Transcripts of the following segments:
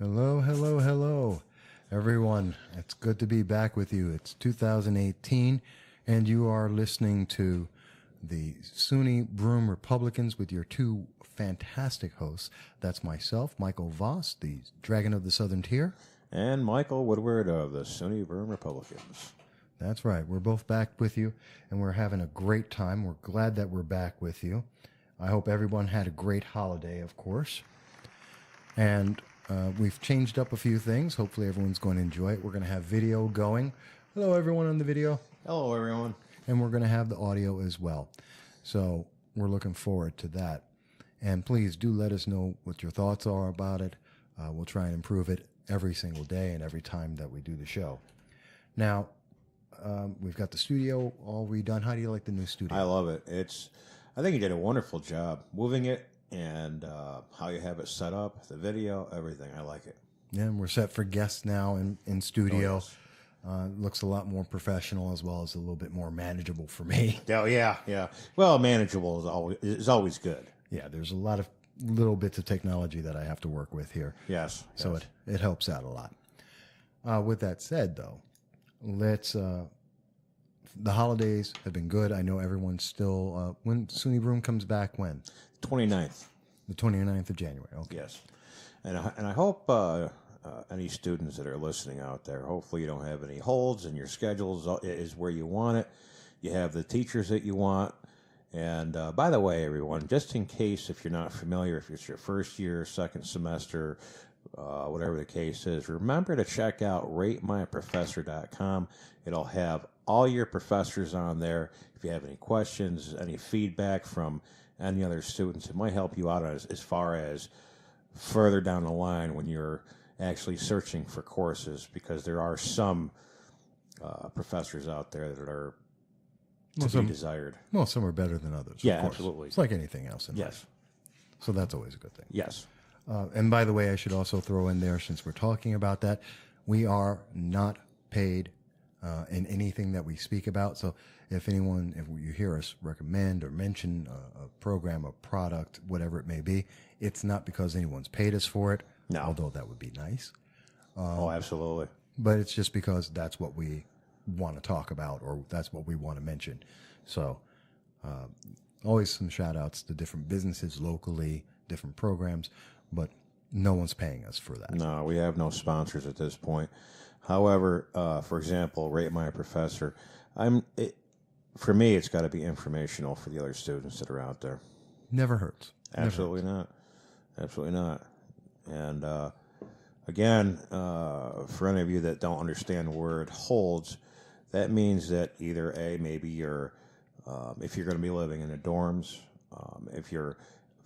Hello, hello, hello, everyone. It's good to be back with you. It's 2018, and you are listening to the SUNY Broome Republicans with your two fantastic hosts. That's myself, Michael Voss, the Dragon of the Southern Tier. And Michael Woodward of the SUNY Broome Republicans. That's right. We're both back with you, and we're having a great time. We're glad that we're back with you. I hope everyone had a great holiday, of course. And we've changed up a few things. Hopefully everyone's going to enjoy it. We're going to have video going. Hello, everyone on the video. Hello, everyone. And we're going to have the audio as well. So we're looking forward to that. And please do let us know what your thoughts are about it. We'll try and improve it every single day and every time that we do the show. Now, we've got the studio all redone. How do you like the new studio? I love it. I think you did a wonderful job moving it and how you have it set up, the video, everything. I like it. Yeah, and we're set for guests now in studio. Oh, yes. Looks a lot more professional as well as a little bit more manageable for me. Oh, yeah. Well, manageable is always good. Yeah, there's a lot of little bits of technology that I have to work with here. Yes. So it helps out a lot. With that said, though, let's... the holidays have been good. I know everyone's still... when SUNY Broome comes back, when? 29th. The 29th of January. Okay. Yes. And I hope any students that are listening out there, hopefully you don't have any holds and your schedule is where you want it. You have the teachers that you want. And by the way, everyone, just in case if you're not familiar, if it's your first year, second semester, whatever the case is, remember to check out ratemyprofessor.com. It'll have all your professors on there. If you have any questions, any feedback from any other students, it might help you out as far as further down the line when you're actually searching for courses, because there are some professors out there that are to be desired. Well, some are better than others. Yeah, of course. absolutely. It's like anything else in Yes. life. So that's always a good thing. Yes. And by the way, I should also throw in there, since we're talking about that, we are not paid in anything that we speak about. So if you hear us recommend or mention a program, a product, whatever it may be, it's not because anyone's paid us for it, No. although that would be nice. Oh, absolutely. But it's just because that's what we want to talk about, or that's what we want to mention. So always some shout outs to different businesses locally, different programs, but no one's paying us for that. No, we have no sponsors at this point. However, for example, Rate My Professor, for me, it's got to be informational for the other students that are out there. Never hurts. Absolutely not. Absolutely not. And again, for any of you that don't understand the word holds, that means that either maybe if you're going to be living in the dorms, if your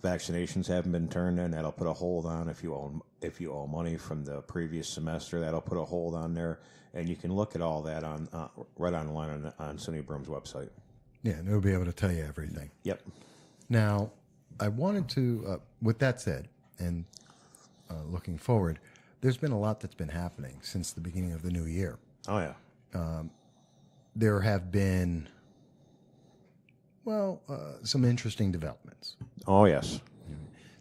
vaccinations haven't been turned in, that'll put a hold on. If you owe money from the previous semester, that'll put a hold on there. And you can look at all that on right online on SUNY Broome's website. Yeah, and it'll be able to tell you everything. Yep. Now, I wanted to, with that said, and looking forward, there's been a lot that's been happening since the beginning of the new year. Oh, yeah. There have been, some interesting developments. Oh, yes.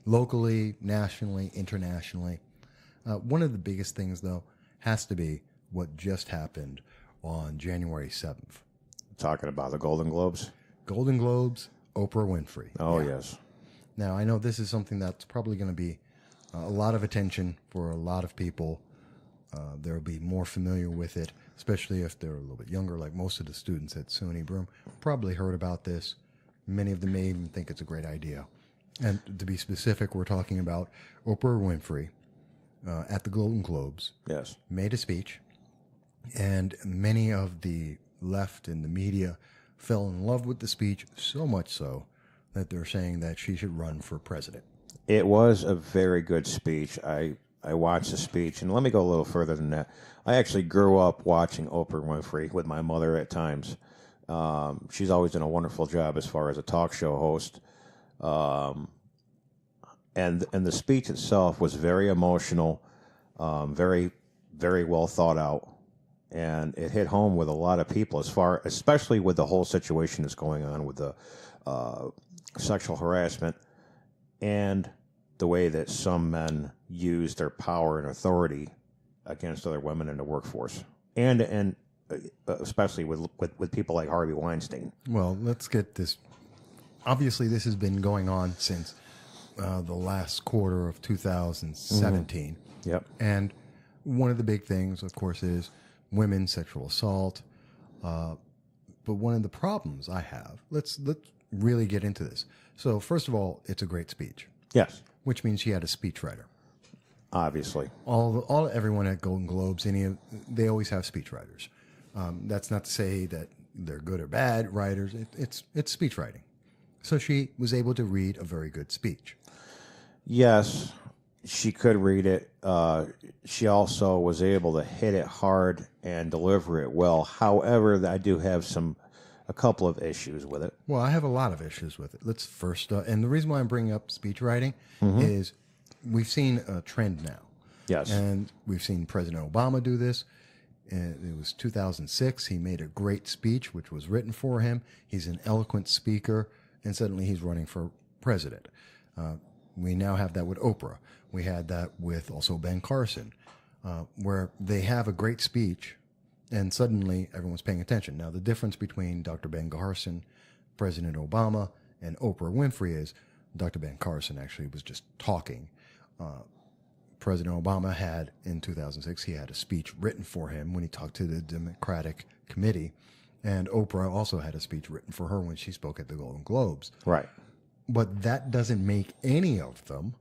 Locally, nationally, internationally. One of the biggest things, though, has to be what just happened on January 7th. Talking about the Golden Globes. Golden Globes, Oprah Winfrey. Oh, Yeah. yes. Now, I know this is something that's probably going to be a lot of attention for a lot of people. They'll be more familiar with it, especially if they're a little bit younger, like most of the students at SUNY Broome probably heard about this. Many of them may even think it's a great idea. And to be specific, we're talking about Oprah Winfrey at the Golden Globes. Yes. Made a speech, and many of the left and the media fell in love with the speech, so much so that they're saying that she should run for president. It was a very good speech. I watched the speech, and let me go a little further than that. I actually grew up watching Oprah Winfrey with my mother at times. She's always done a wonderful job as far as a talk show host. And the speech itself was very emotional, very, very well thought out. And it hit home with a lot of people, especially with the whole situation that's going on with the sexual harassment. And the way that some men use their power and authority against other women in the workforce, and especially with people like Harvey Weinstein. Well, let's get this. Obviously, this has been going on since the last quarter of 2017. Yep. And one of the big things, of course, is women's sexual assault. But one of the problems I have, let's really get into this. So, first of all, it's a great speech. Yes. Which means she had a speechwriter. Obviously. Everyone at Golden Globes, they always have speechwriters. That's not to say that they're good or bad writers. It's speech writing. So she was able to read a very good speech. Yes, she could read it. She also was able to hit it hard and deliver it well. However, I do have a couple of issues with it. Well, I have a lot of issues with it. Let's first, and the reason why I'm bringing up speech writing is we've seen a trend now. Yes. And we've seen President Obama do this. It was 2006. He made a great speech, which was written for him. He's an eloquent speaker, and suddenly he's running for president. We now have that with Oprah. We had that with also Ben Carson, where they have a great speech, and suddenly everyone's paying attention. Now, the difference between Dr. Ben Carson, President Obama, and Oprah Winfrey is Dr. Ben Carson actually was just talking. President Obama had, in 2006, he had a speech written for him when he talked to the Democratic Committee, and Oprah also had a speech written for her when she spoke at the Golden Globes. Right. But that doesn't make any of them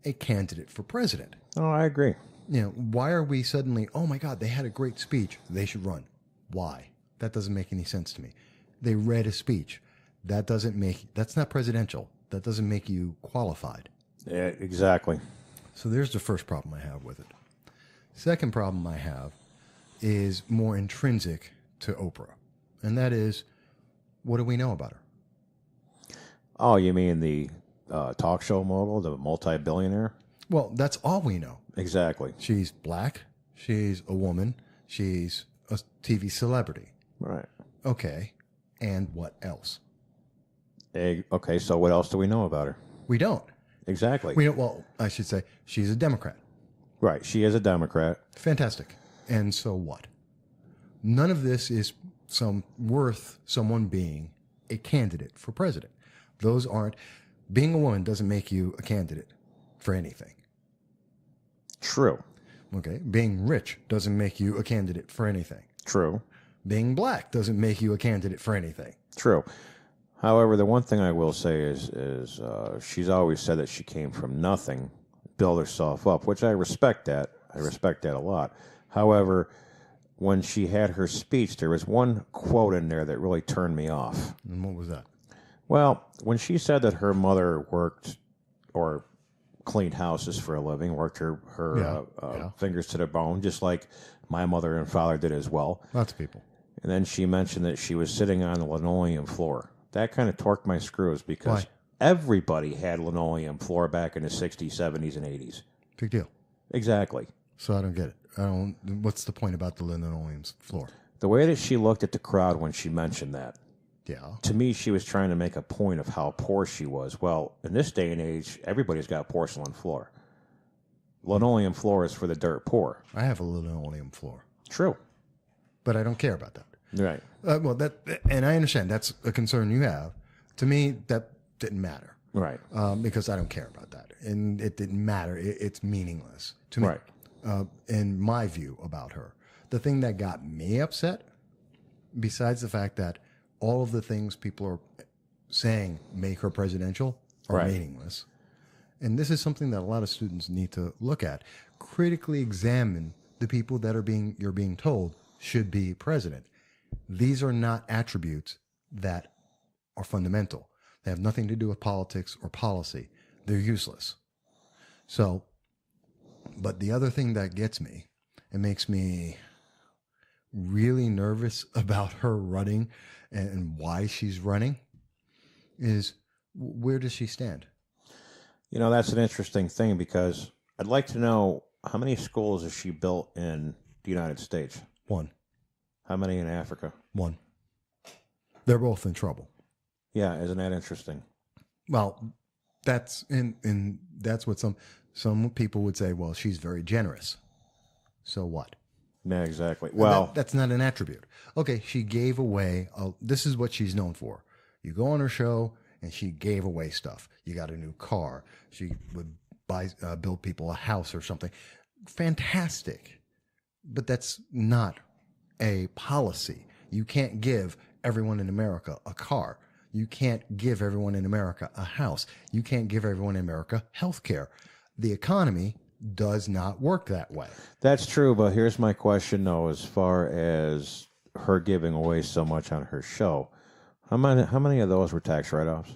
a candidate for president. Oh, I agree. Why are we suddenly, oh my God, they had a great speech, they should run? Why? That doesn't make any sense to me. They read a speech. That's not presidential. That doesn't make you qualified. Yeah, exactly. So there's the first problem I have with it. Second problem I have is more intrinsic to Oprah. And that is, what do we know about her? Oh, you mean the talk show mogul, the multi-billionaire? Well, that's all we know. Exactly. She's black. She's a woman. She's a TV celebrity. Right. Okay. And what else? Okay, so what else do we know about her? We don't. Exactly. Well, I should say she's a Democrat. Right. She is a Democrat. Fantastic. And so what? None of this is worth someone being a candidate for president. Those aren't. Being a woman doesn't make you a candidate for anything. True. Okay. Being rich doesn't make you a candidate for anything. True. Being black doesn't make you a candidate for anything. True. However, the one thing I will say is she's always said that she came from nothing, built herself up, which I respect that. I respect that a lot. However, when she had her speech, there was one quote in there that really turned me off. And what was that? Well, when she said that her mother worked or cleaned houses for a living, worked her fingers to the bone, just like my mother and father did as well. Lots of people. And then she mentioned that she was sitting on the linoleum floor. That kind of torqued my screws because everybody had linoleum floor back in the 60s, 70s, and 80s. Big deal. Exactly. So I don't get it. What's the point about the linoleum floor? The way that she looked at the crowd when she mentioned that, yeah, to me, she was trying to make a point of how poor she was. Well, in this day and age, everybody's got porcelain floor. Linoleum floor is for the dirt poor. I have a linoleum floor. True. But I don't care about that. Right. And I understand that's a concern you have. To me, that didn't matter. Right. Because I don't care about that. And it didn't matter. It's meaningless to me. Right. In my view about her. The thing that got me upset, besides the fact that all of the things people are saying make her presidential are meaningless. And this is something that a lot of students need to look at. Critically examine the people that you're being told should be president. These are not attributes that are fundamental. They have nothing to do with politics or policy. They're useless. So, but the other thing that gets me, it makes me really nervous about her running and why she's running, is where does she stand? You know, that's an interesting thing because I'd like to know how many schools has she built in the United States? 1. How many in Africa? 1. They're both in trouble. Yeah, isn't that interesting? Well, And that's what some people would say. Well, she's very generous. So what? Yeah, exactly. Well, That's not an attribute. Okay, she gave away. This is what she's known for. You go on her show, and she gave away stuff. You got a new car. She would build people a house or something. Fantastic, but that's not a policy. You can't give everyone in America a car. You can't give everyone in America a house. You can't give everyone in America health care. The economy does not work that way. that's true, but here's my question, though, as far as her giving away so much on her show. How many of those were tax write-offs?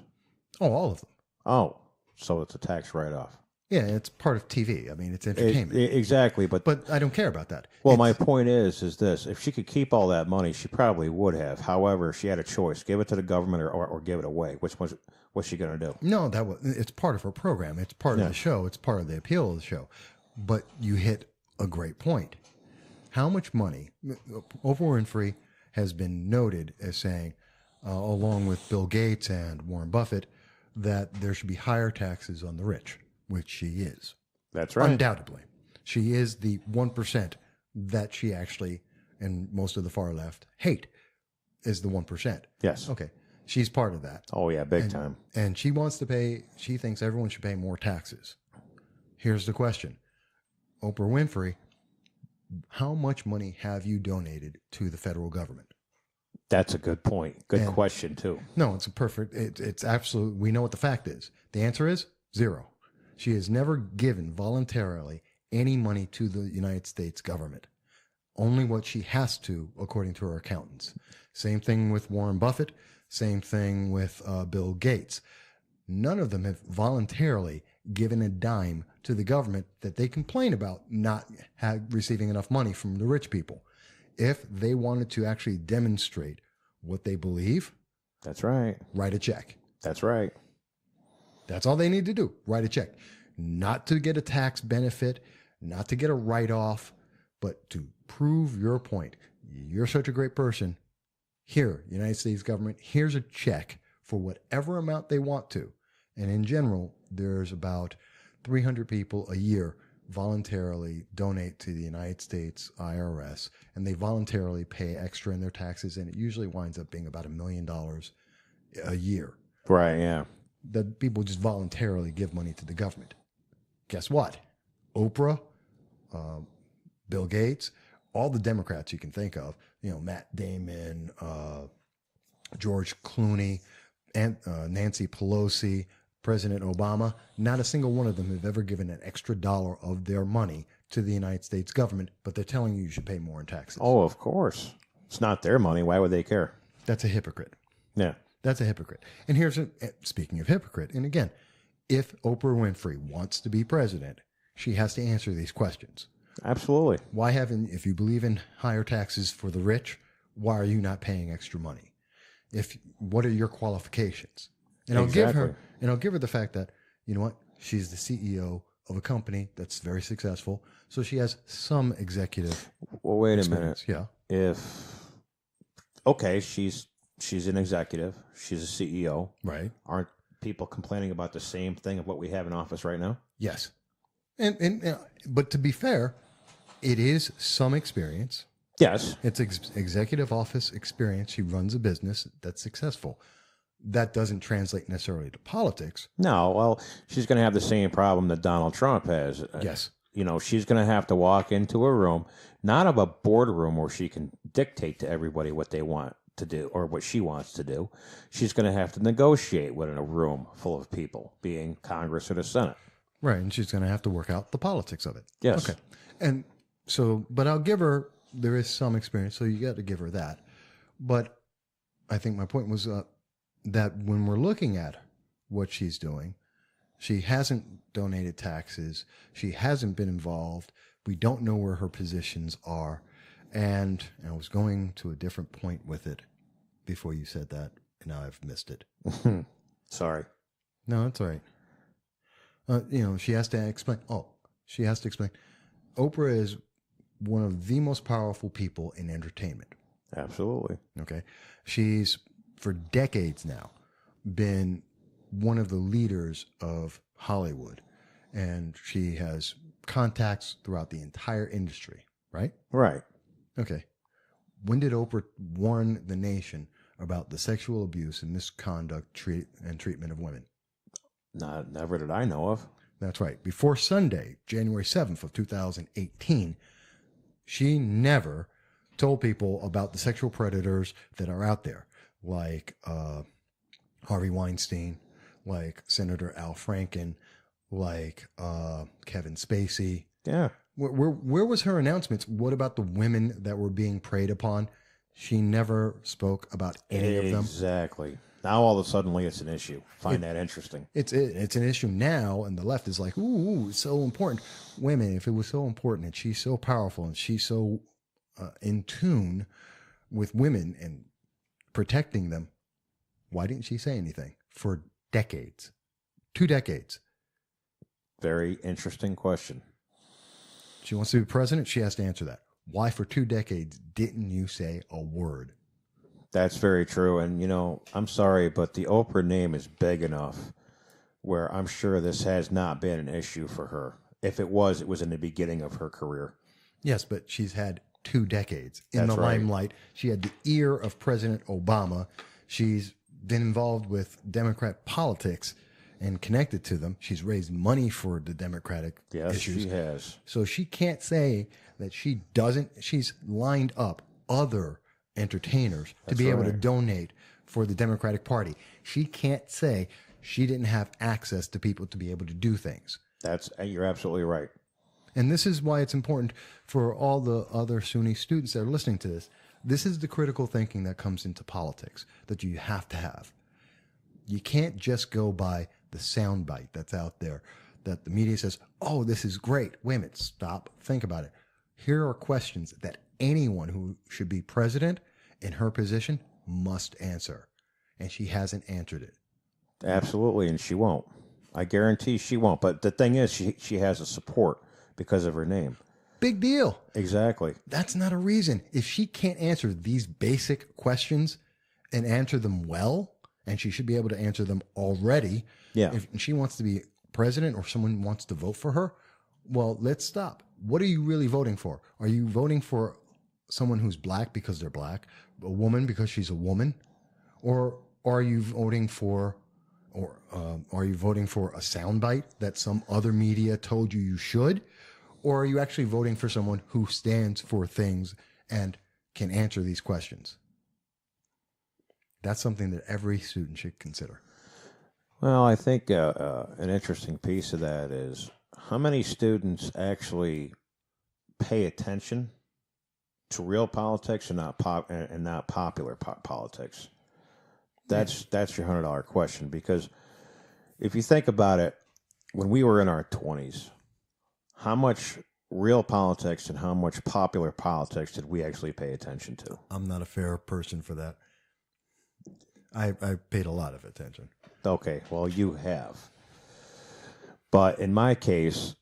Oh, all of them. Oh, so it's a tax write-off. Yeah, it's part of TV. I mean, it's entertainment. Exactly, but I don't care about that. well, my point is this: if she could keep all that money, she probably would have. However, she had a choice: give it to the government or give it away. What's she going to do? No, it's part of her program. It's part of the show. It's part of the appeal of the show. But you hit a great point. How much money? Oprah Winfrey has been noted as saying, along with Bill Gates and Warren Buffett, that there should be higher taxes on the rich, which she is. That's right. Undoubtedly. She is the 1% that she actually, and most of the far left, hate, is the 1%. Yes. Okay. She's part of that. Oh, yeah, big time. And she thinks everyone should pay more taxes. Here's the question. Oprah Winfrey, how much money have you donated to the federal government? That's a good point. Good question, too. No, it's absolute. We know what the fact is. The answer is 0. She has never given voluntarily any money to the United States government. Only what she has to, according to her accountants. Same thing with Warren Buffett. Same thing with Bill Gates. None of them have voluntarily given a dime to the government that they complain about not receiving enough money from the rich people. If they wanted to actually demonstrate what they believe, that's right. Write a check. That's right. That's all they need to do. Write a check. Not to get a tax benefit, not to get a write-off, but to prove your point. You're such a great person. Here, United States government, here's a check for whatever amount they want to. And in general, there's about 300 people a year voluntarily donate to the United States IRS, and they voluntarily pay extra in their taxes, and it usually winds up being about $1 million a year. Right, yeah. That people just voluntarily give money to the government. Guess what? Oprah, Bill Gates, all the Democrats you can think of, Matt Damon, George Clooney, and Nancy Pelosi, President Obama, not a single one of them have ever given an extra dollar of their money to the United States government, but they're telling you should pay more in taxes. Oh, of course. It's not their money. Why would they care? That's a hypocrite. Yeah. That's a hypocrite. And speaking of hypocrite, and again, if Oprah Winfrey wants to be president, she has to answer these questions. Absolutely. If you believe in higher taxes for the rich, why are you not paying extra money? What are your qualifications? And Exactly. I'll give her the fact that, you know what? She's the CEO of a company that's very successful. So she has some executive. Well, wait experience. a minute. Yeah. Okay, she's an executive. She's a CEO. Right. Aren't people complaining about the same thing of what we have in office right now? Yes. But to be fair, it is some experience. Yes. It's executive office experience. She runs a business that's successful. That doesn't translate necessarily to politics. No, well, she's going to have the same problem that Donald Trump has. Yes. She's going to have to walk into a room, not of a boardroom where she can dictate to everybody what they want to do or what she wants to do. She's going to have to negotiate within a room full of people, being Congress or the Senate. Right, and she's going to have to work out the politics of it. Yes. Okay. And so, but I'll give her, there is some experience, so you got to give her that. But I think my point was that when we're looking at what she's doing, she hasn't donated taxes. She hasn't been involved. We don't know where her positions are. And I was going to a different point with it before you said that, and now I've missed it. Sorry. No, that's all right. She has to explain. She has to explain. Oprah is one of the most powerful people in entertainment. Absolutely. Okay. She's, for decades now, been one of the leaders of Hollywood, and she has contacts throughout the entire industry, right? Right. Okay. When did Oprah warn the nation about the sexual abuse and misconduct and treatment of women? Never did I know of. That's right. Before Sunday, January 7th of 2018, she never told people about the sexual predators that are out there, like Harvey Weinstein, like Senator Al Franken, like Kevin Spacey. Yeah. Where was her announcements? What about the women that were being preyed upon? She never spoke about any of them. Exactly. Now all of a sudden it's an issue. Find that interesting. It's an issue now, and the left is like, ooh, it's so important. Women, if it was so important, and she's so powerful, and she's so in tune with women and protecting them, why didn't she say anything for decades? 2 decades. Very interesting question. She wants to be president. She has to answer that. Why for 2 decades didn't you say a word? That's very true. And, I'm sorry, but the Oprah name is big enough where I'm sure this has not been an issue for her. If it was in the beginning of her career. Yes, but she's had 2 decades in That's the right. limelight. She had the ear of President Obama. She's been involved with Democrat politics and connected to them. She's raised money for the Democratic issues. She has. So she can't say that she doesn't. She's lined up other entertainers to be able to donate for the Democratic Party. She can't say she didn't have access to people to be able to do things. You're absolutely right. And this is why it's important for all the other SUNY students that are listening to this. This is the critical thinking that comes into politics that you have to have. You can't just go by the soundbite that's out there that the media says, oh, this is great. Wait a minute, stop, think about it. Here are questions that anyone who should be president in her position must answer. And she hasn't answered it. Absolutely, and she won't. I guarantee she won't. But the thing is, she has a support because of her name. Big deal. Exactly. That's not a reason. If she can't answer these basic questions and answer them well, and she should be able to answer them already. Yeah. If she wants to be president or someone wants to vote for her, well, let's stop. What are you really voting for? Are you voting for someone who's black because they're black, a woman because she's a woman, or are you voting for, are you voting for a soundbite that some other media told you should, or are you actually voting for someone who stands for things and can answer these questions? That's something that every student should consider. Well, I think an interesting piece of that is how many students actually pay attention to real politics and not popular politics. That's your $100 question, because if you think about it, when we were in our 20s, how much real politics and how much popular politics did we actually pay attention to? I'm not a fair person for that. I paid a lot of attention. Okay, well, you have. But in my case,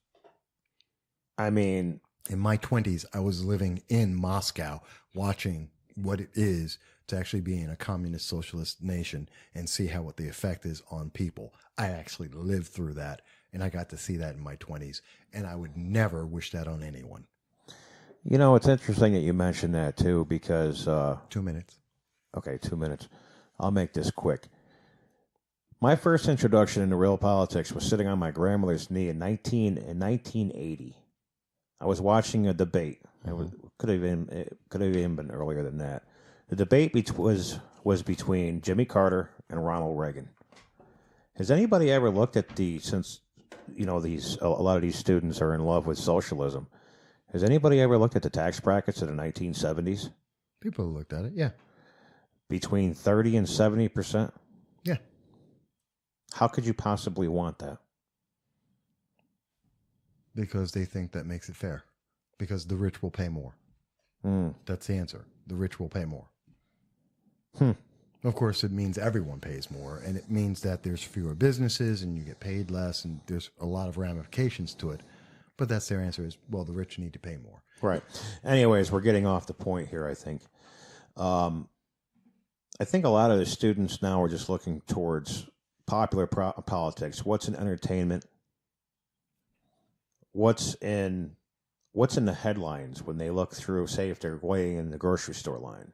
I mean, in my 20s, I was living in Moscow, watching what it is to actually be in a communist socialist nation and see what the effect is on people. I actually lived through that, and I got to see that in my 20s, and I would never wish that on anyone. It's interesting that you mentioned that, too, because... 2 minutes. Okay, 2 minutes. I'll make this quick. My first introduction into real politics was sitting on my grandmother's knee in 1980. I was watching a debate. It could have even been earlier than that. The debate was between Jimmy Carter and Ronald Reagan. Has anybody ever looked at since a lot of these students are in love with socialism? Has anybody ever looked at the tax brackets of the 1970s? People looked at it, yeah. Between 30 and 70%? Yeah. How could you possibly want that? Because they think that makes it fair. Because the rich will pay more. That's the answer. The rich will pay more. Of course, it means everyone pays more, and it means that there's fewer businesses and you get paid less, and there's a lot of ramifications to it. But that's their answer is, well, the rich need to pay more. Right. Anyways, we're getting off the point here, I think. I think a lot of the students now are just looking towards popular politics? What's in entertainment? What's in the headlines when they look through, say, if they're waiting in the grocery store line?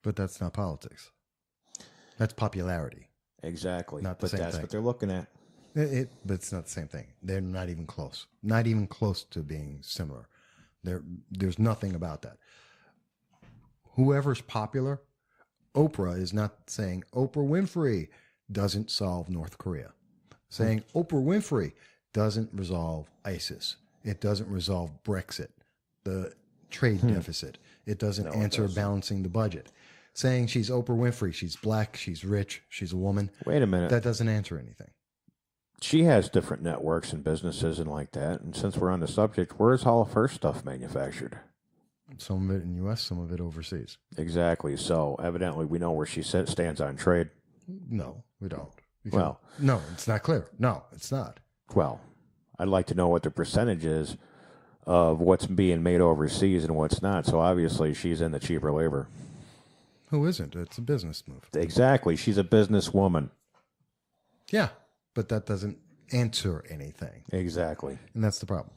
But that's not politics. That's popularity. Exactly. Not the same that's thing. what they're looking at. But it's not the same thing. They're not even close. Not even close to being similar. There's nothing about that. Whoever's popular, Oprah is not saying Oprah Winfrey doesn't solve North Korea. Saying Oprah Winfrey doesn't resolve ISIS. It doesn't resolve Brexit, the trade deficit. It doesn't answer balancing the budget. Saying she's Oprah Winfrey, she's black, she's rich, she's a woman. Wait a minute. That doesn't answer anything. She has different networks and businesses and like that. And since we're on the subject, where's all of her stuff manufactured? Some of it in the U.S., some of it overseas. Exactly. So evidently we know where she stands on trade. No, we don't. Well, no, it's not clear. No, it's not. Well, I'd like to know what the percentage is of what's being made overseas and what's not. So obviously she's in the cheaper labor. Who isn't? It's a business move. Exactly. She's a businesswoman. Yeah, but that doesn't answer anything. Exactly. And that's the problem.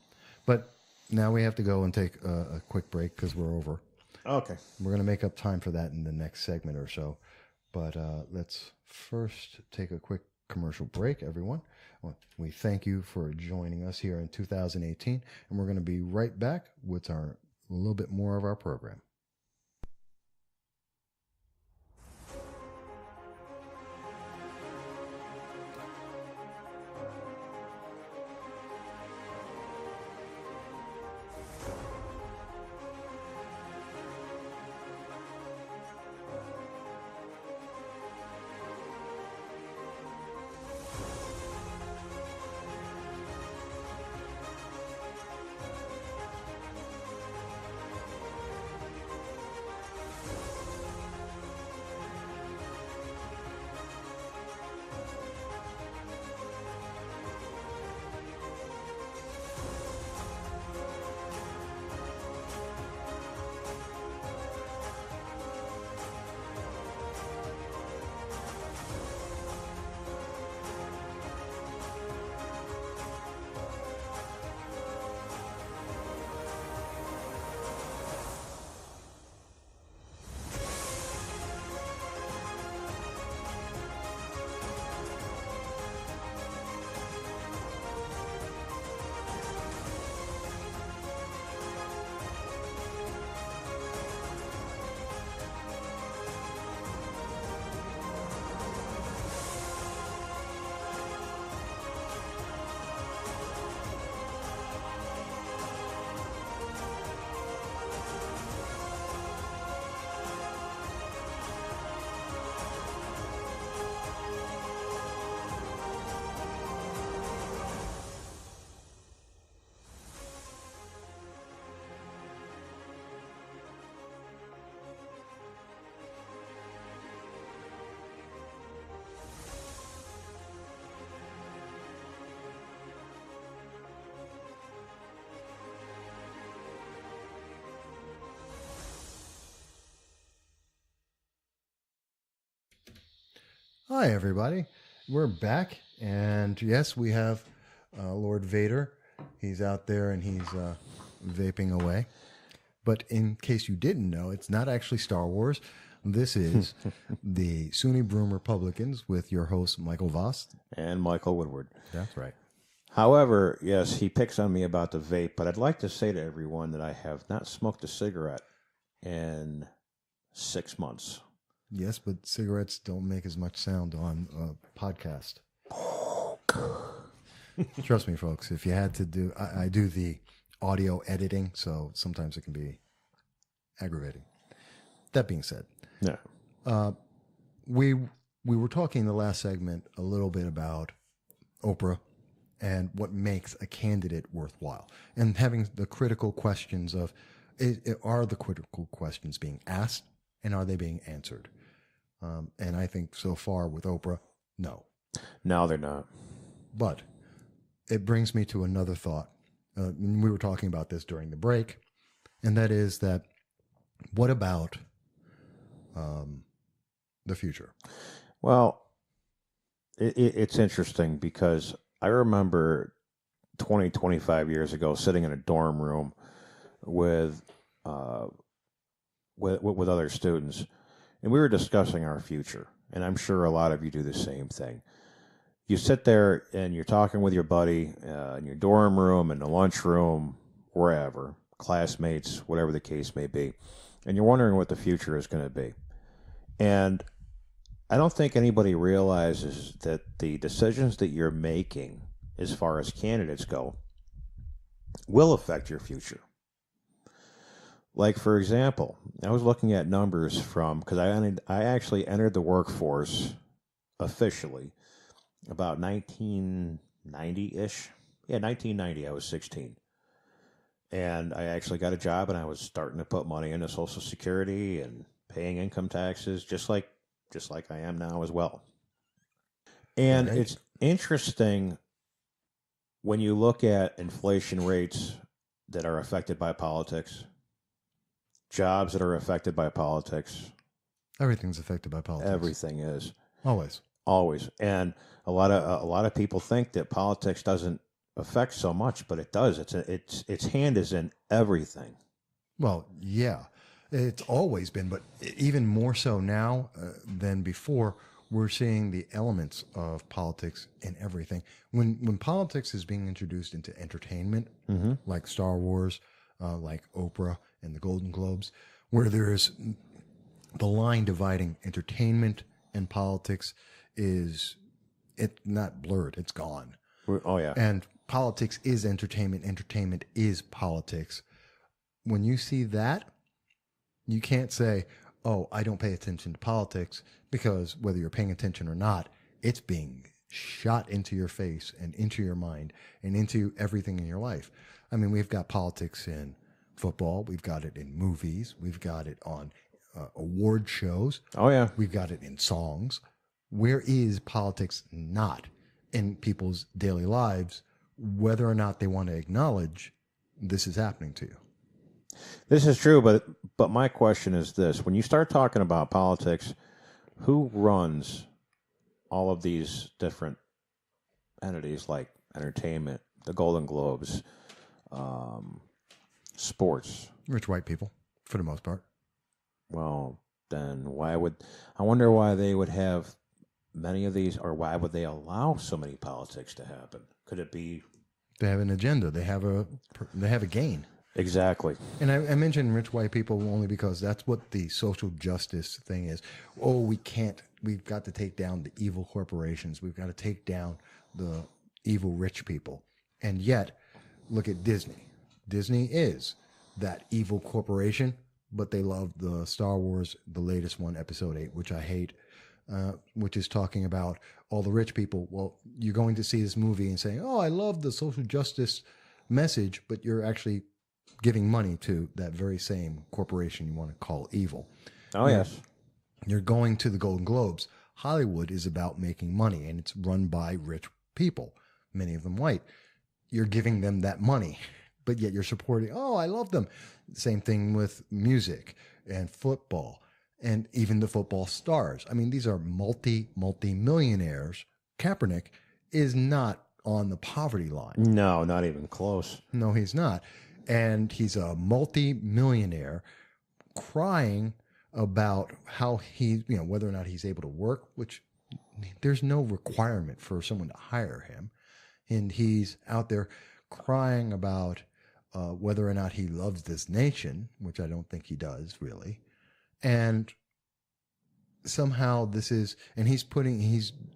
But now we have to go and take a quick break because we're over. Okay. We're going to make up time for that in the next segment or so. But let's first take a quick commercial break, everyone. We thank you for joining us here in 2018. And we're going to be right back with a little bit more of our program. Hi, everybody. We're back. And yes, we have Lord Vader. He's out there and he's vaping away. But in case you didn't know, it's not actually Star Wars. This is the SUNY Broome Republicans with your host, Michael Voss. And Michael Woodward. That's right. However, yes, he picks on me about the vape, but I'd like to say to everyone that I have not smoked a cigarette in 6 months. Yes, but cigarettes don't make as much sound on a podcast. Trust me, folks. If you had to do, I do the audio editing, so sometimes it can be aggravating. That being said, yeah, we were talking in the last segment a little bit about Oprah and what makes a candidate worthwhile, and having the critical questions of are the critical questions being asked and are they being answered? And I think so far with Oprah, no. No, they're not. But it brings me to another thought. We were talking about this during the break, and that is that what about the future? Well, It's interesting because I remember 20, 25 years ago sitting in a dorm room with uh, with other students, and we were discussing our future. And I'm sure a lot of you do the same thing. You sit there and you're talking with your buddy in your dorm room, in the lunchroom, wherever, classmates, whatever the case may be, and you're wondering what the future is going to be. And I don't think anybody realizes that the decisions that you're making, as far as candidates go, will affect your future. Like, for example, I was looking at numbers from, because I actually entered the workforce officially about 1990-ish. Yeah, 1990, I was 16. And I actually got a job, and I was starting to put money into Social Security and paying income taxes, just like I am now as well. And Right. it's interesting when you look at inflation rates that are affected by politics, jobs that are affected by politics. Everything's affected by politics. Everything is Always. always, and a lot of people think that politics doesn't affect so much, but it does. Its hand is in everything. Well, yeah, it's always been, but even more so now than before. We're seeing the elements of politics in everything. When politics is being introduced into entertainment, like Star Wars, like Oprah and the Golden Globes, where there's the line dividing entertainment and politics is not blurred, it's gone. Oh yeah, And politics is entertainment, entertainment is politics. When you see that, you can't say, oh, I don't pay attention to politics, because whether you're paying attention or not, it's being shot into your face and into your mind and into everything in your life. I mean, we've got politics in football, we've got it in movies, we've got it on award shows. oh yeah. We've got it in songs. Where is politics not in people's daily lives, whether or not they want to acknowledge this is happening to you? This is true, but my question is this: when you start talking about politics, who runs all of these different entities like entertainment, the Golden Globes, sports? Rich white people, for the most part. Well, then I wonder why they would have many of these, or why would they allow so many politics to happen? Could it be They have an agenda. They have a gain. exactly? And I mentioned rich white people only because that's what the social justice thing is. Oh, we've got to take down the evil corporations. We've got to take down the evil rich people. And yet, look at Disney. Disney is that evil corporation, but they love the Star Wars, the latest one, Episode 8, which I hate, which is talking about all the rich people. Well, you're going to see this movie and saying, oh, I love the social justice message, but you're actually giving money to that very same corporation you want to call evil. Oh, yes. You're going to the Golden Globes. Hollywood is about making money, and it's run by rich people, many of them white. You're giving them that money, but yet you're supporting, oh, I love them. Same thing with music and football and even the football stars. I mean, these are multi-millionaires. Kaepernick is not on the poverty line. No, not even close. No, he's not. And he's a multi-millionaire crying about how he, whether or not he's able to work, which there's no requirement for someone to hire him. And he's out there crying about whether or not he loves this nation, which I don't think he does really. And somehow he's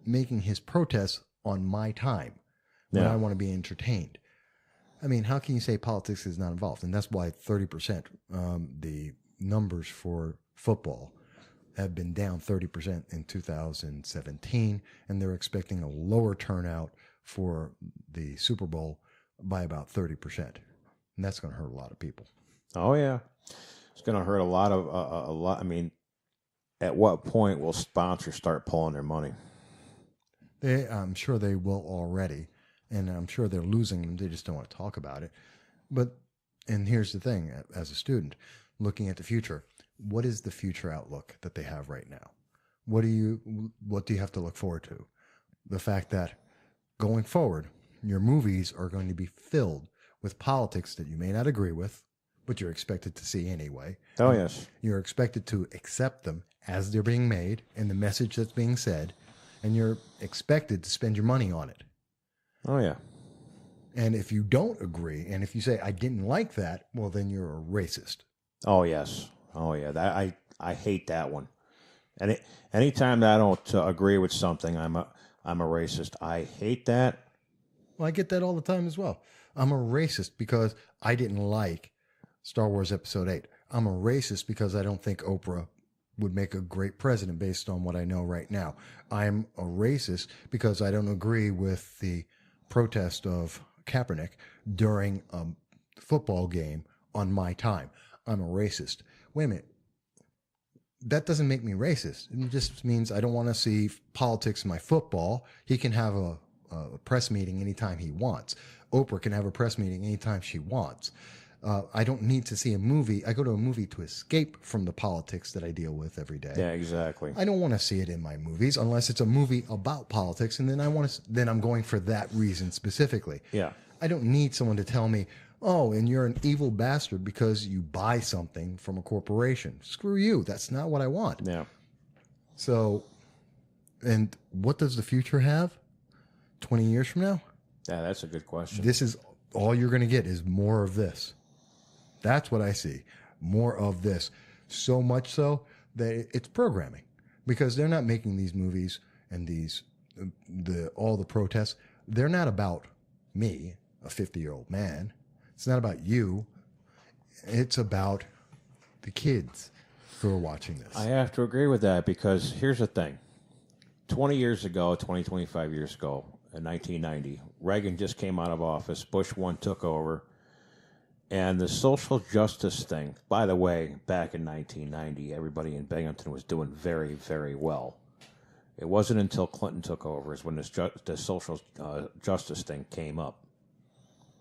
making his protests on my time when I want to be entertained. I mean, how can you say politics is not involved? And that's why 30%, the numbers for football have been down 30% in 2017, and they're expecting a lower turnout for the Super Bowl by about 30%. And that's going to hurt a lot of people. Oh, yeah. It's going to hurt a lot. I mean, at what point will sponsors start pulling their money? I'm sure they will already. And I'm sure they're losing them. They just don't want to talk about it. And here's the thing, as a student, looking at the future, what is the future outlook that they have right now? What do you have to look forward to? the fact that going forward, your movies are going to be filled with politics that you may not agree with, but you're expected to see anyway. Oh, yes. You're expected to accept them as they're being made and the message that's being said, and you're expected to spend your money on it. Oh, yeah. And if you don't agree, and if you say, I didn't like that, well, then you're a racist. Oh, yes. Oh, yeah. I hate that one. Anytime that I don't agree with something, I'm a racist. I hate that. Well, I get that all the time as well. I'm a racist because I didn't like Star Wars Episode 8. I'm a racist because I don't think Oprah would make a great president based on what I know right now. I'm a racist because I don't agree with the protest of Kaepernick during a football game on my time. I'm a racist. Wait a minute. That doesn't make me racist. It just means I don't want to see politics in my football. He can have a press meeting anytime he wants. Oprah can have a press meeting anytime she wants. I don't need to see a movie. I go to a movie to escape from the politics that I deal with every day. Yeah, exactly. I don't want to see it in my movies unless it's a movie about politics, and then then I'm going for that reason specifically. Yeah. I don't need someone to tell me, oh, and you're an evil bastard because you buy something from a corporation. Screw you. That's not what I want. Yeah. So, and what does the future have 20 years from now? Yeah, that's a good question. This is all you're going to get is more of this. That's what I see. More of this. So much so that it's programming, because they're not making these movies and all the protests. They're not about me, a 50-year-old man. It's not about you. It's about the kids who are watching this. I have to agree with that, because here's the thing. 25 years ago, in 1990, Reagan just came out of office. Bush 1 took over. And the social justice thing, by the way, back in 1990, everybody in Binghamton was doing very, very well. It wasn't until Clinton took over is when the social justice thing came up.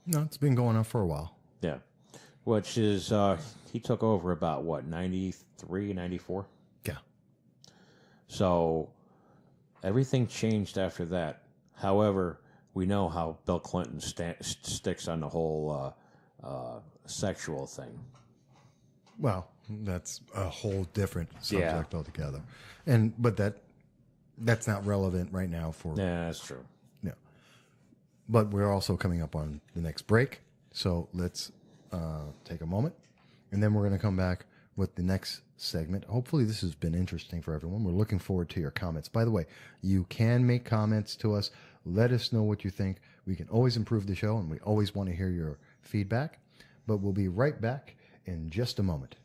No, it's been going on for a while. Yeah. Which is, he took over about, 93, 94? Yeah. So everything changed after that. However, we know how Bill Clinton sticks on the whole sexual thing. Well, that's a whole different subject altogether. But that's not relevant right now for... Yeah, that's true. No. But we're also coming up on the next break. So let's take a moment. And then we're going to come back with the next segment. Hopefully this has been interesting for everyone. We're looking forward to your comments. By the way, you can make comments to us. Let us know what you think. We can always improve the show, and we always want to hear your feedback. But we'll be right back in just a moment.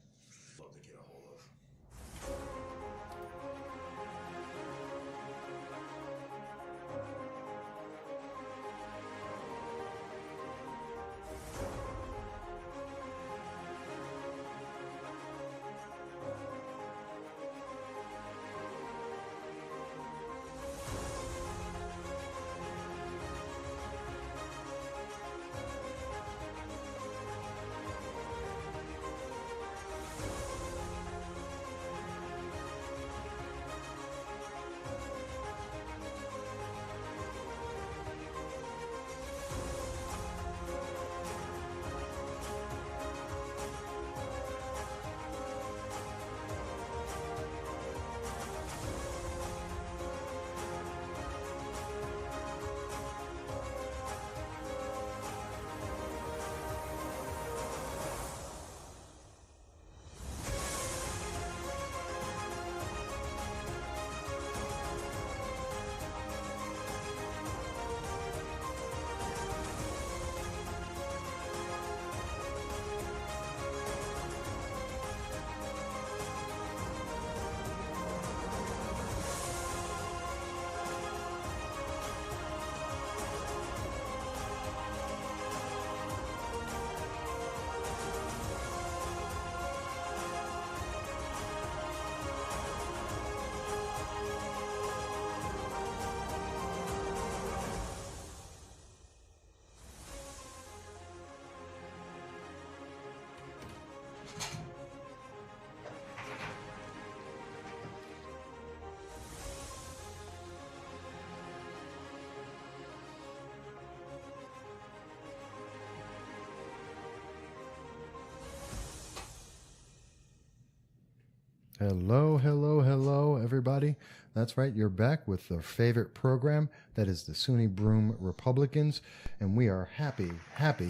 Hello, hello, hello, everybody. That's right, you're back with our favorite program. That is the SUNY Broome Republicans, and we are happy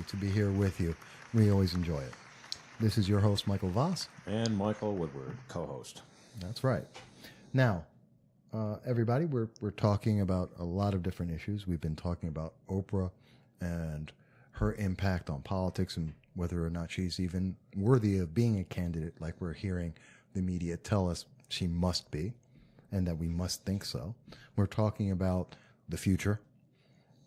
to be here with you. We always enjoy it. This is your host, Michael Voss. And Michael Woodward, co-host. That's right. Now, everybody, we're talking about a lot of different issues. We've been talking about Oprah and her impact on politics and whether or not she's even worthy of being a candidate, like we're hearing the media tell us she must be, and that we must think so. We're talking about the future.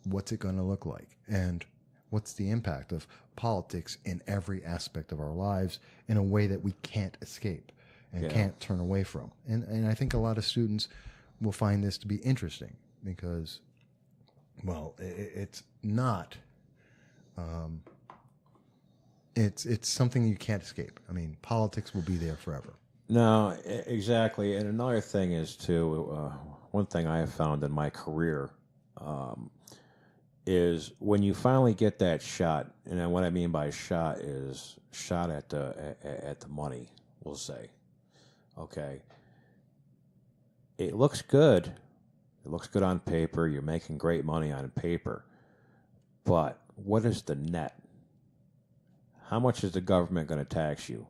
What's it going to look like? And what's the impact of politics in every aspect of our lives in a way that we can't escape and can't turn away from? And I think a lot of students will find this to be interesting because, well, it's not... It's something you can't escape. I mean, politics will be there forever. No, exactly. And another thing is, too, one thing I have found in my career is when you finally get that shot, and what I mean by shot is shot at the money, we'll say. Okay. It looks good. It looks good on paper. You're making great money on paper. But what is the net? How much is the government going to tax you?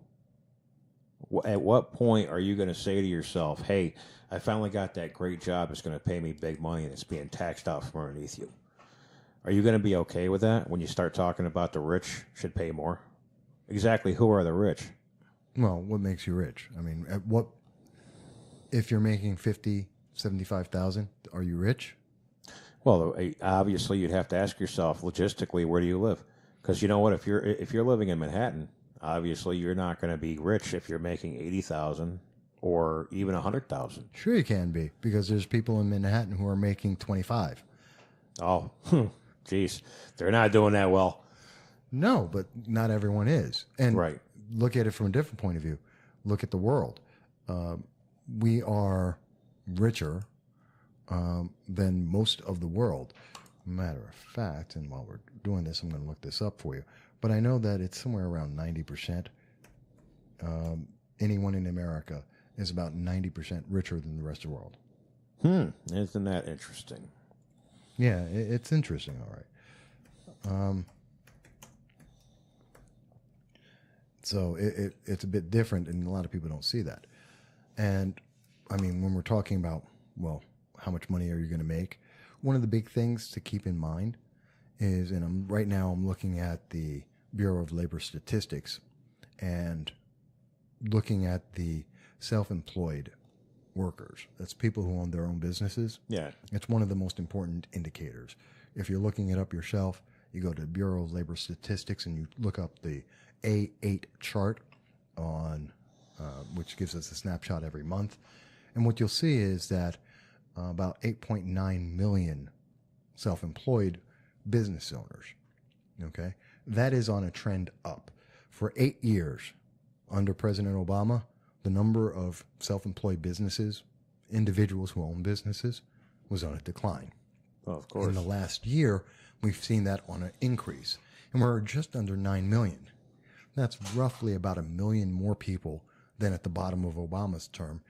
At what point are you going to say to yourself, hey, I finally got that great job, it's going to pay me big money, and it's being taxed out from underneath you? Are you going to be okay with that when you start talking about the rich should pay more? Exactly who are the rich? Well, what makes you rich? I mean, if you're making $50,000, $75,000, are you rich? Well, obviously you'd have to ask yourself logistically, where do you live? Because you know what, if you're living in Manhattan, obviously you're not going to be rich if you're making $80,000 or even $100,000. Sure, you can be, because there's people in Manhattan who are making 25. Oh, geez, they're not doing that well. No, but not everyone is. And right. Look at it from a different point of view. Look at the world. We are richer than most of the world. Matter of fact, and while we're doing this, I'm going to look this up for you. But I know that it's somewhere around 90%. Anyone in America is about 90% richer than the rest of the world. Isn't that interesting? Yeah, it's interesting, all right. So it's a bit different, and a lot of people don't see that. And, I mean, when we're talking about, well, how much money are you going to make, one of the big things to keep in mind is, and right now I'm looking at the Bureau of Labor Statistics and looking at the self-employed workers. That's people who own their own businesses. Yeah. It's one of the most important indicators. If you're looking it up yourself, you go to the Bureau of Labor Statistics and you look up the A8 chart on, which gives us a snapshot every month. And what you'll see is that about 8.9 million self-employed business owners. Okay, that is on a trend up. For 8 years under President Obama, the number of self-employed businesses, individuals who own businesses, was on a decline. Well, of course. In the last year, we've seen that on an increase, and we're just under 9 million. That's roughly about 1 million more people than at the bottom of Obama's term.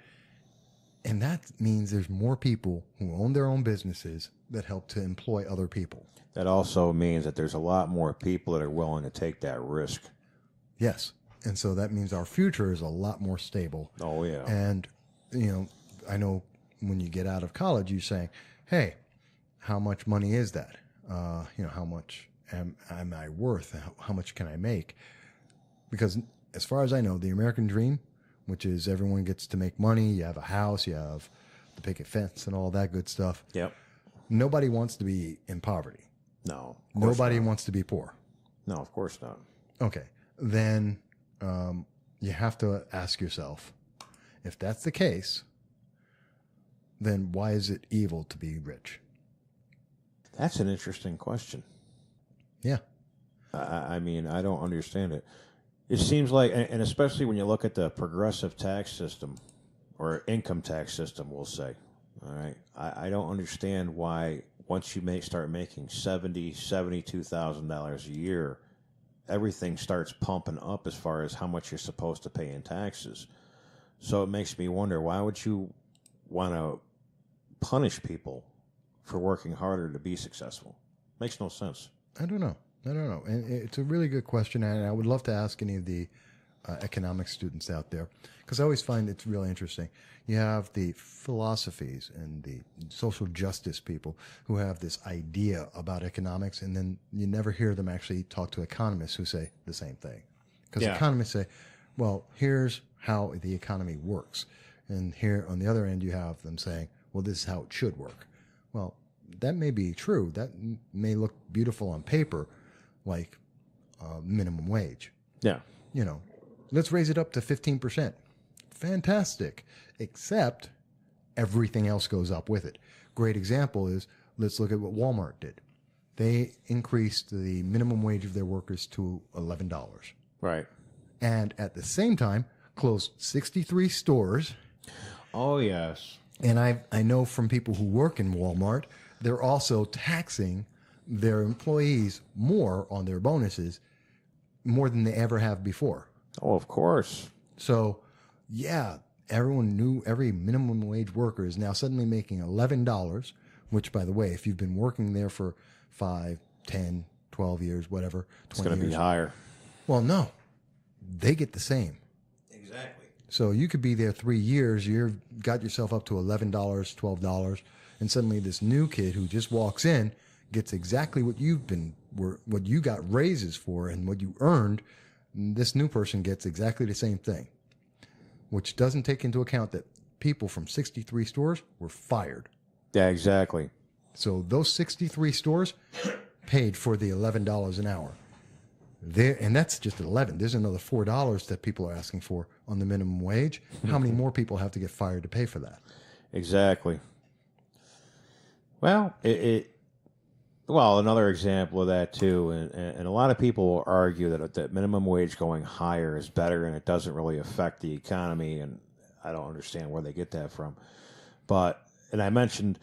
And that means there's more people who own their own businesses that help to employ other people. That also means that there's a lot more people that are willing to take that risk. Yes. And so that means our future is a lot more stable. Oh, yeah. And, I know when you get out of college, you're saying, hey, how much money is that? How much am I worth? How much can I make? Because as far as I know, the American dream, which is everyone gets to make money, you have a house, you have the picket fence and all that good stuff. Yep. Nobody wants to be in poverty. No. Nobody wants to be poor. No, of course not. Okay. Then you have to ask yourself, if that's the case, then why is it evil to be rich? That's an interesting question. Yeah. I mean, I don't understand it. It seems like, and especially when you look at the progressive tax system or income tax system, we'll say, all right, I don't understand why once you start making $72,000 a year, everything starts pumping up as far as how much you're supposed to pay in taxes. So it makes me wonder, why would you want to punish people for working harder to be successful? Makes no sense. I don't know. And it's a really good question, and I would love to ask any of the economics students out there, because I always find it's really interesting. You have the philosophies and the social justice people who have this idea about economics, and then you never hear them actually talk to economists who say the same thing. Because economists say, well, here's how the economy works. And here on the other end, you have them saying, well, this is how it should work. Well, that may be true. That may look beautiful on paper, like minimum wage. Yeah. You know, let's raise it up to 15%. Fantastic. Except everything else goes up with it. Great example is, let's look at what Walmart did. They increased the minimum wage of their workers to $11. Right. And at the same time, closed 63 stores. Oh, yes. And I know from people who work in Walmart, they're also taxing their employees more on their bonuses, more than they ever have before. Oh, of course. So, yeah, everyone knew every minimum wage worker is now suddenly making $11, which, by the way, if you've been working there for 5, 10, 12 years, whatever, 20 It's going to be years. higher. Well, no, they get the same. Exactly. So you could be there 3 years, you've got yourself up to $11, $12, and suddenly this new kid who just walks in gets exactly what what you got raises for and what you earned. This new person gets exactly the same thing, which doesn't take into account that people from 63 stores were fired. Yeah, exactly. So those 63 stores paid for the $11 an hour. And that's just 11. There's another $4 that people are asking for on the minimum wage. How many more people have to get fired to pay for that? Exactly. Well, well, another example of that too, and a lot of people will argue that minimum wage going higher is better, and it doesn't really affect the economy, and I don't understand where they get that from. But, and I mentioned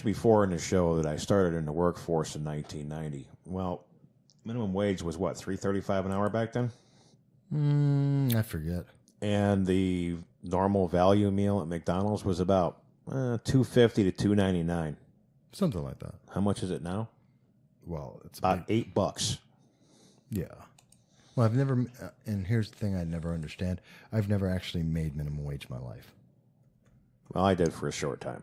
before in the show that I started in the workforce in 1990. Well, minimum wage was what, $3.35 an hour back then? I forget. And the normal value meal at McDonald's was about $2.50 to $2.99. Something like that. How much is it now? Well, it's About $8. Yeah. Well, I've never, and here's the thing I never understand. I've never actually made minimum wage in my life. Well, I did for a short time.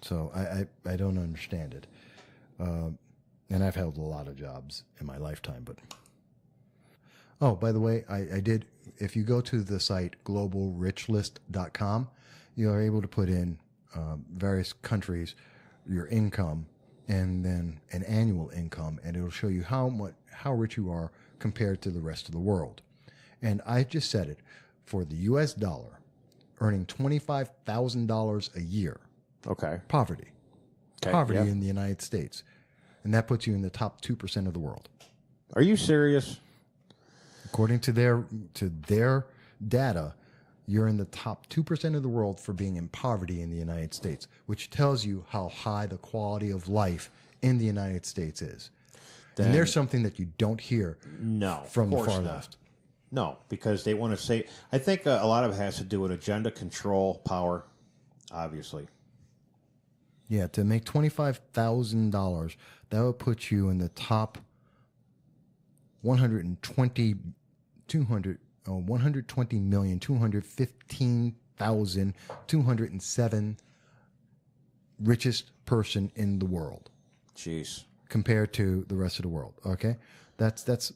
So I don't understand it. And I've held a lot of jobs in my lifetime, but. Oh, by the way, I did, if you go to the site globalrichlist.com, you are able to put in various countries, your income, and then an annual income, and it'll show you how rich you are compared to the rest of the world. And I just said it, for the U.S. dollar, earning $25,000 a year. Okay. Poverty. Okay, Poverty yeah. in the United States. And that puts you in the top 2% of the world. Are you serious? According to their data, you're in the top 2% of the world for being in poverty in the United States, which tells you how high the quality of life in the United States is. Then, and there's something that you don't hear from the far left. No, because they want to say, I think a lot of it has to do with agenda control, power, obviously. Yeah, to make $25,000, that would put you in the top 120,215,207 richest person in the world. Jeez. Compared to the rest of the world. Okay, that's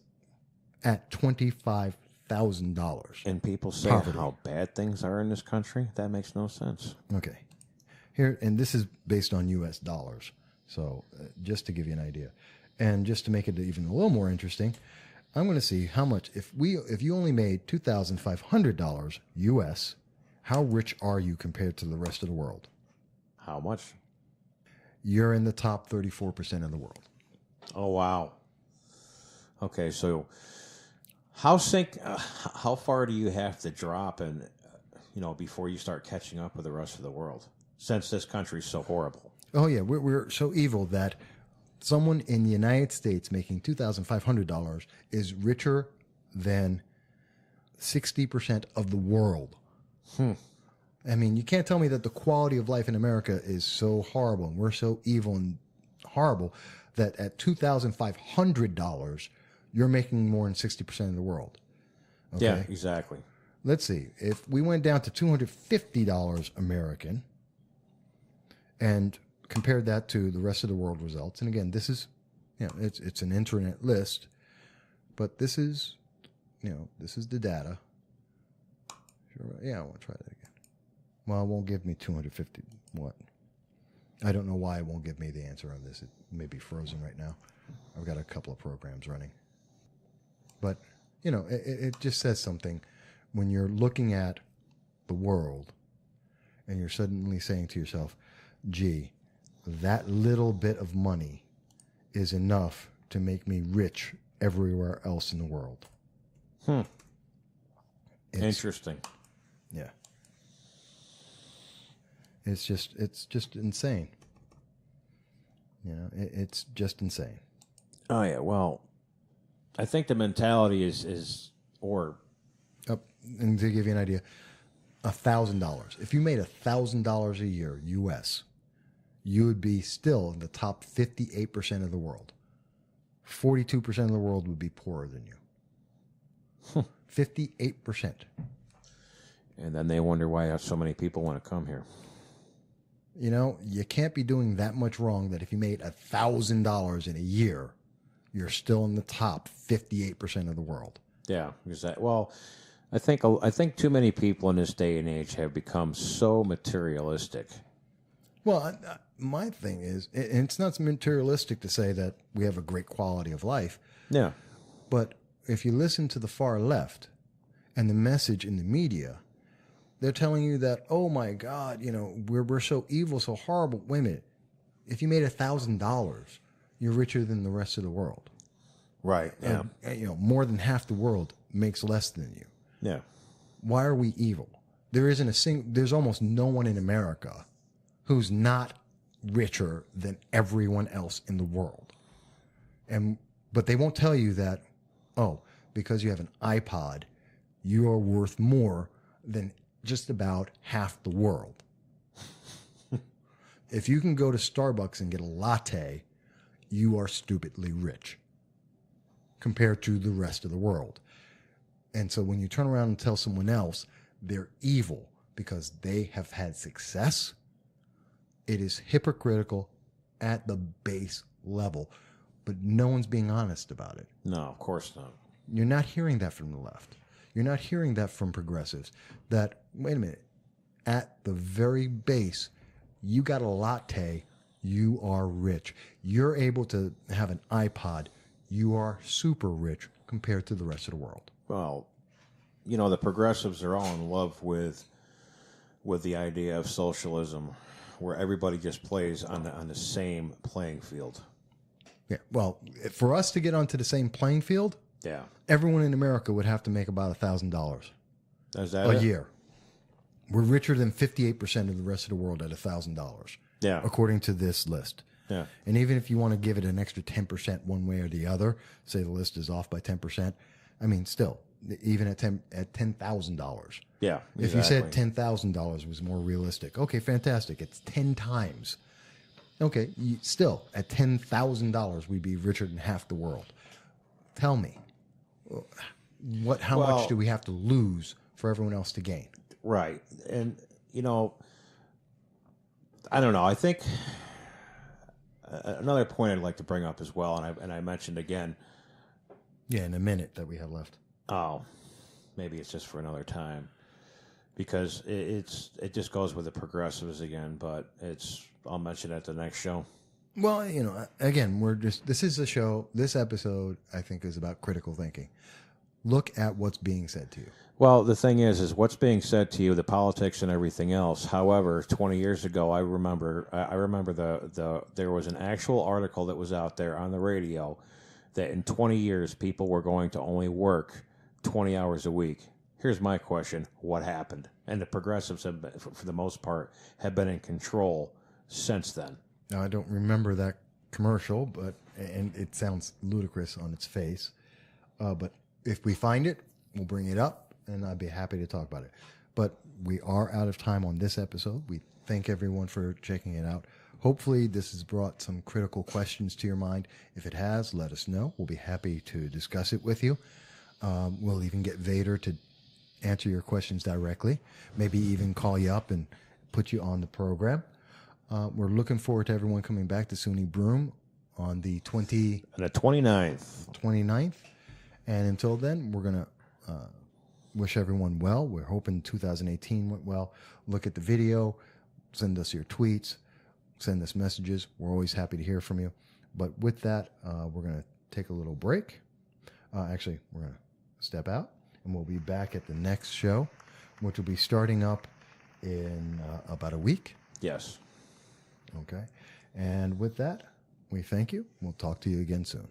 at $25,000. And people say how bad things are in this country. That makes no sense. Okay, here, and this is based on U.S. dollars. So just to give you an idea, and just to make it even a little more interesting, I'm going to see how much if you only made $2,500 U.S. How rich are you compared to the rest of the world? How much? You're in the top 34% of the world. Oh, wow. Okay, so how far do you have to drop before you start catching up with the rest of the world, since this country's so horrible? Oh, yeah, we're so evil that someone in the United States making $2,500 is richer than 60% of the world. I mean, you can't tell me that the quality of life in America is so horrible and we're so evil and horrible that at $2,500, you're making more than 60% of the world. Okay? Yeah, exactly. Let's see. If we went down to $250 American and compared that to the rest of the world results, and again, this is, it's an internet list, but this is, this is the data. Sure, yeah, I want to try that again. Well, it won't give me 250. What? I don't know why it won't give me the answer on this. It may be frozen right now. I've got a couple of programs running. But, it just says something when you're looking at the world and you're suddenly saying to yourself, gee, that little bit of money is enough to make me rich everywhere else in the world. Interesting. Yeah. It's just insane. It's just insane. Oh yeah. Well, I think the mentality is And to give you an idea, $1,000. If you made $1,000 a year, U.S., you would be still in the top 58% of the world. 42% of the world would be poorer than you. 58%. And then they wonder why so many people want to come here. You can't be doing that much wrong that if you made $1,000 in a year, you're still in the top 58% of the world. Yeah, exactly. Well, I think too many people in this day and age have become so materialistic. Well, my thing is, and it's not materialistic to say that we have a great quality of life. Yeah. But if you listen to the far left and the message in the media, they're telling you that, oh my God, we're so evil, so horrible. Wait a minute. If you made $1,000, you're richer than the rest of the world. Right. Yeah. And, more than half the world makes less than you. Yeah. Why are we evil? There's almost no one in America who's not richer than everyone else in the world. But they won't tell you that, because you have an iPod, you are worth more than just about half the world. If you can go to Starbucks and get a latte, you are stupidly rich compared to the rest of the world. And so when you turn around and tell someone else they're evil because they have had success, it is hypocritical at the base level. But no one's being honest about it. No, of course not. You're not hearing that from the left. You're not hearing that from progressives. That, wait a minute, at the very base, you got a latte, you are rich. You're able to have an iPod, you are super rich compared to the rest of the world. Well, the progressives are all in love with the idea of socialism, where everybody just plays on the same playing field. Yeah. Well, for us to get onto the same playing field, yeah, everyone in America would have to make about $1,000 a year. We're richer than 58% of the rest of the world at $1,000. Yeah, according to this list. Yeah, and even if you want to give it an extra 10% one way or the other, say the list is off by 10%. I mean, still, even at $10,000. Yeah, exactly. If you said $10,000 was more realistic, okay, fantastic. It's 10 times. Okay, still at $10,000, we'd be richer than half the world. Tell me, how much do we have to lose for everyone else to gain? Right, and I don't know. I think another point I'd like to bring up as well, and I mentioned again. Yeah, in a minute that we have left. Oh, maybe it's just for another time, because it just goes with the progressives again. But I'll mention it at the next show. Well, again, this is a show. This episode, I think, is about critical thinking. Look at what's being said to you. Well, the thing is what's being said to you, the politics and everything else. However, 20 years ago, I remember there was an actual article that was out there on the radio that in 20 years people were going to only work 20 hours a week. Here's my question: what happened? And the progressives have been, for the most part, have been in control since then. Now, I don't remember that commercial, and it sounds ludicrous on its face. But if we find it, we'll bring it up and I'd be happy to talk about it. But we are out of time on this episode. We thank everyone for checking it out. Hopefully, this has brought some critical questions to your mind. If it has, let us know. We'll be happy to discuss it with you. We'll even get Vader to answer your questions directly, maybe even call you up and put you on the program. We're looking forward to everyone coming back to SUNY Broome on the 29th. And until then, we're going to wish everyone well. We're hoping 2018 went well. Look at the video, send us your tweets, send us messages. We're always happy to hear from you. But with that, we're going to take a little break. Actually, we're going to step out, and we'll be back at the next show, which will be starting up in about a week. Yes. Okay. And with that, we thank you. We'll talk to you again soon.